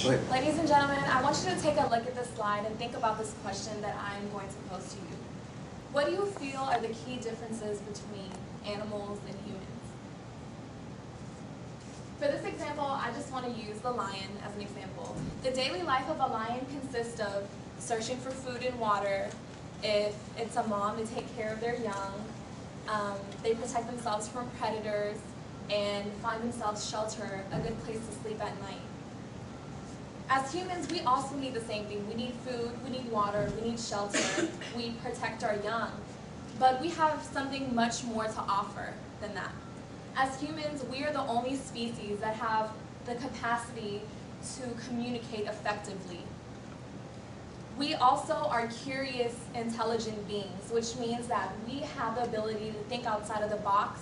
Ladies and gentlemen, I want you to take a look at this slide and think about this question that I'm going to pose to you. What do you feel are the key differences between animals and humans? For this example, I just want to use the lion as an example. The daily life of a lion consists of searching for food and water. If it's a mom, to take care of their young. They protect themselves from predators and find themselves shelter, a good place to sleep at night. As humans, we also need the same thing. We need food, we need water, we need shelter, we protect our young. But we have something much more to offer than that. As humans, we are the only species that have the capacity to communicate effectively. We also are curious, intelligent beings, which means that we have the ability to think outside of the box,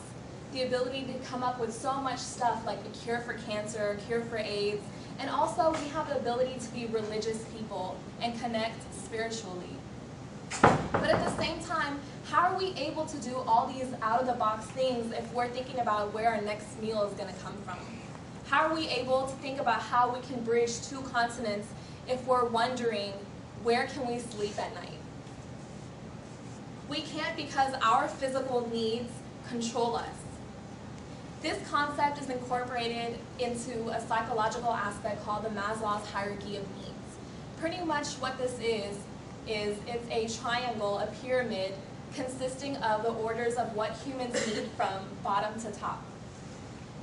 the ability to come up with so much stuff like a cure for cancer, a cure for AIDS, and also we have the ability to be religious people and connect spiritually. But at the same time, how are we able to do all these out-of-the-box things if we're thinking about where our next meal is going to come from? How are we able to think about how we can bridge two continents if we're wondering where can we sleep at night? We can't because our physical needs control us. This concept is incorporated into a psychological aspect called the Maslow's Hierarchy of Needs. Pretty much what this is it's a triangle, a pyramid, consisting of the orders of what humans need from bottom to top.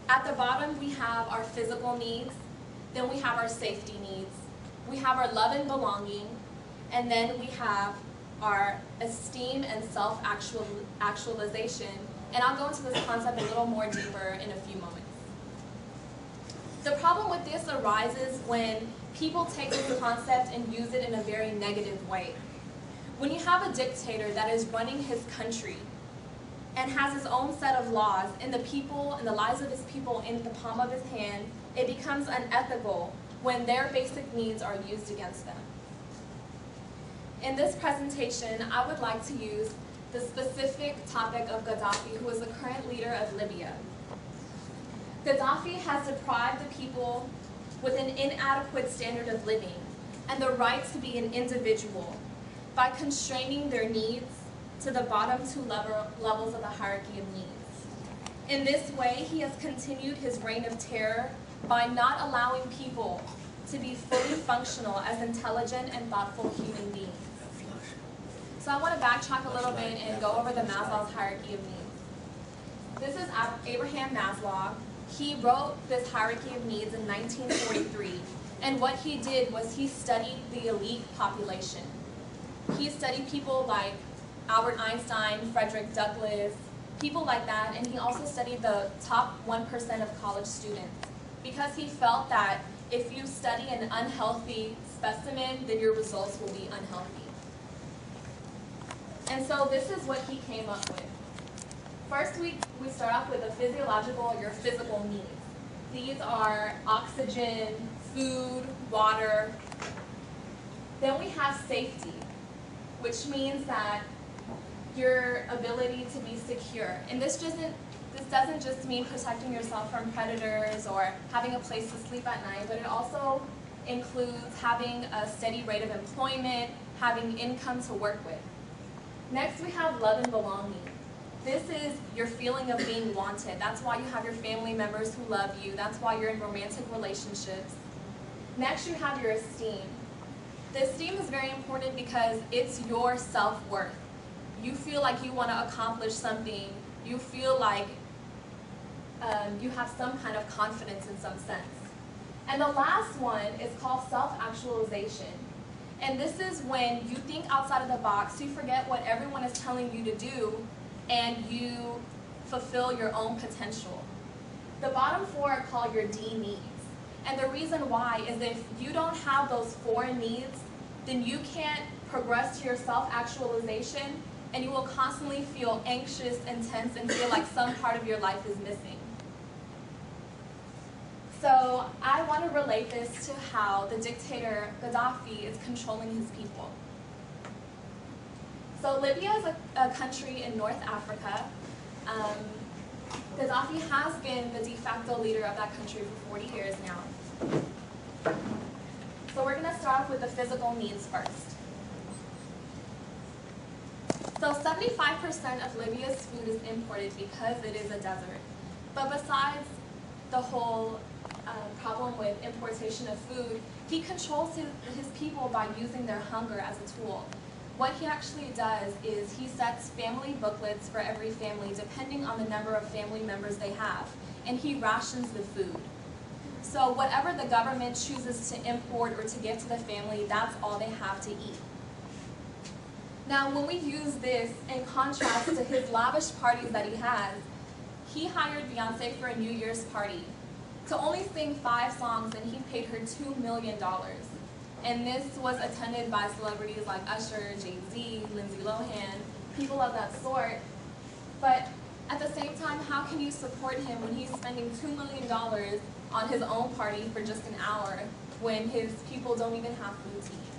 At the bottom, we have our physical needs, then we have our safety needs, we have our love and belonging, and then we have our esteem and self-actualization. And I'll go into this concept a little more deeper in a few moments. The problem with this arises when people take this concept and use it in a very negative way. When you have a dictator that is running his country and has his own set of laws and the people and the lives of his people in the palm of his hand, it becomes unethical when their basic needs are used against them. In this presentation, I would like to use the specific topic of Qaddafi, who is the current leader of Libya. Qaddafi has deprived the people with an inadequate standard of living and the right to be an individual by constraining their needs to the bottom two levels of the hierarchy of needs. In this way, he has continued his reign of terror by not allowing people to be fully functional as intelligent and thoughtful human beings. So I want to backtrack a little bit and go over the Maslow's Hierarchy of Needs. This is Abraham Maslow. He wrote this hierarchy of needs in 1943, and what he did was he studied the elite population. He studied people like Albert Einstein, Frederick Douglass, people like that, and he also studied the top 1% of college students because he felt that if you study an unhealthy specimen, then your results will be unhealthy. And so this is what he came up with. First, we start off with the physiological or your physical needs. These are oxygen, food, water. Then we have safety, which means that your ability to be secure. And this doesn't just mean protecting yourself from predators or having a place to sleep at night, but it also includes having a steady rate of employment, having income to work with. Next, we have love and belonging. This is your feeling of being wanted. That's why you have your family members who love you. That's why you're in romantic relationships. Next, you have your esteem. The esteem is very important because it's your self-worth. You feel like you want to accomplish something. You feel like you have some kind of confidence in some sense. And the last one is called self-actualization. And this is when you think outside of the box, you forget what everyone is telling you to do, and you fulfill your own potential. The bottom four are called your D needs. And the reason why is if you don't have those four needs, then you can't progress to your self-actualization, and you will constantly feel anxious and tense and feel like some part of your life is missing. So I want to relate this to how the dictator Qaddafi is controlling his people. So Libya is a country in North Africa. Qaddafi has been the de facto leader of that country for 40 years now. So we're going to start off with the physical needs first. So 75% of Libya's food is imported because it is a desert. But besides the whole problem with importation of food, he controls his people by using their hunger as a tool. What he actually does is he sets family booklets for every family depending on the number of family members they have, and he rations the food. So whatever the government chooses to import or to give to the family, that's all they have to eat. Now when we use this in contrast to his lavish parties that he hired Beyonce for a New Year's party to only sing 5 songs, and he paid her $2 million. And this was attended by celebrities like Usher, Jay-Z, Lindsay Lohan, people of that sort. But at the same time, how can you support him when he's spending $2 million on his own party for just an hour when his people don't even have food to eat?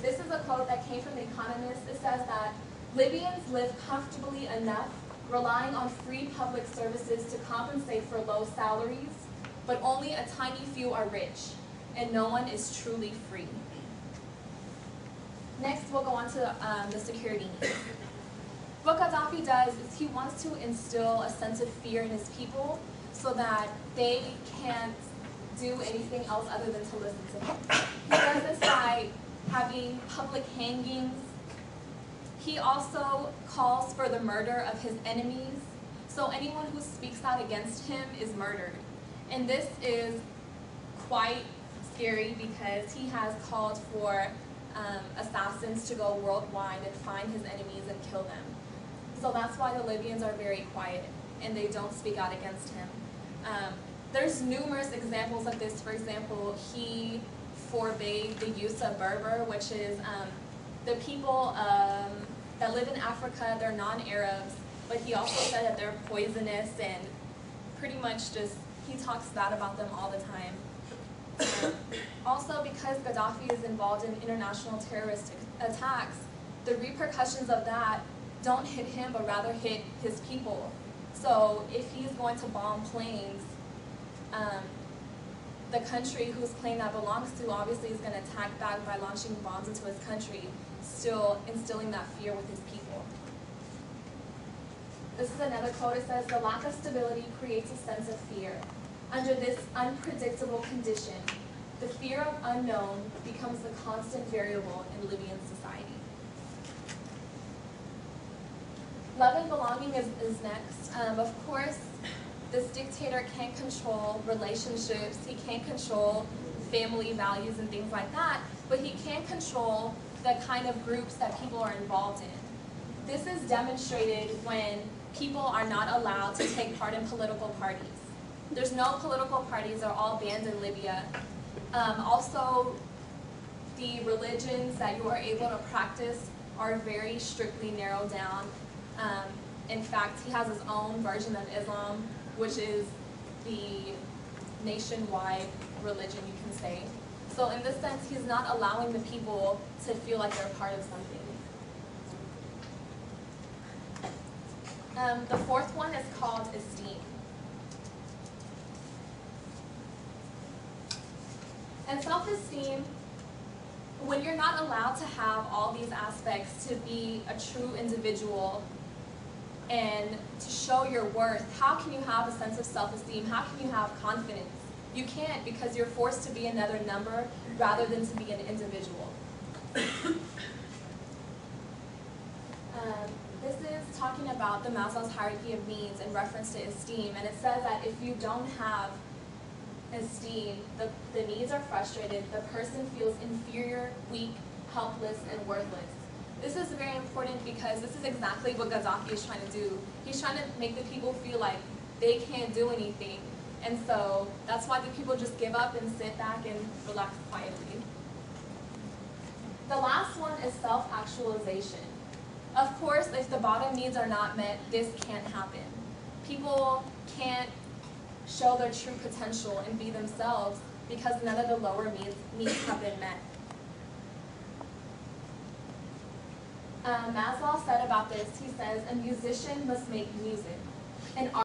This is a quote that came from The Economist. It says that Libyans live comfortably enough, relying on free public services to compensate for low salaries, but only a tiny few are rich, and no one is truly free. Next, we'll go on to the security needs. What Qaddafi does is he wants to instill a sense of fear in his people so that they can't do anything else other than to listen to him. He does this by having public hangings. He also calls for the murder of his enemies. So anyone who speaks out against him is murdered. And this is quite scary because he has called for assassins to go worldwide and find his enemies and kill them. So that's why the Libyans are very quiet and they don't speak out against him. There's numerous examples of this. For example, he forbade the use of Berber, which is the people that live in Africa. They're non-Arabs, but he also said that they're poisonous and pretty much just, he talks bad about them all the time. Also, because Qaddafi is involved in international terrorist attacks, the repercussions of that don't hit him, but rather hit his people. So if he's going to bomb planes, the country whose plane that belongs to obviously is going to attack back by launching bombs into his country, still instilling that fear with his people. This is another quote. It says, "The lack of stability creates a sense of fear. Under this unpredictable condition, the fear of unknown becomes the constant variable in Libyan society." Love and belonging is next. Of course, this dictator can't control relationships, he can't control family values and things like that, but he can control the kind of groups that people are involved in. This is demonstrated when people are not allowed to take part in political parties. There's no political parties, they're all banned in Libya. Also, the religions that you are able to practice are very strictly narrowed down. In fact, he has his own version of Islam, which is the nationwide religion, you can say. So in this sense, he's not allowing the people to feel like they're part of something. The fourth one is called esteem. And self-esteem, when you're not allowed to have all these aspects to be a true individual and to show your worth, how can you have a sense of self-esteem? How can you have confidence? You can't, because you're forced to be another number rather than to be an individual. This is talking about the Maslow's hierarchy of needs in reference to esteem, and it says that if you don't have esteem, the needs are frustrated, the person feels inferior, weak, helpless, and worthless. This is very important because this is exactly what Qaddafi is trying to do. He's trying to make the people feel like they can't do anything. And so that's why the people just give up and sit back and relax quietly. The last one is self-actualization. Of course, if the bottom needs are not met, this can't happen. People can't show their true potential and be themselves because none of the lower needs have been met. Maslow said about this, he says, a musician must make music. An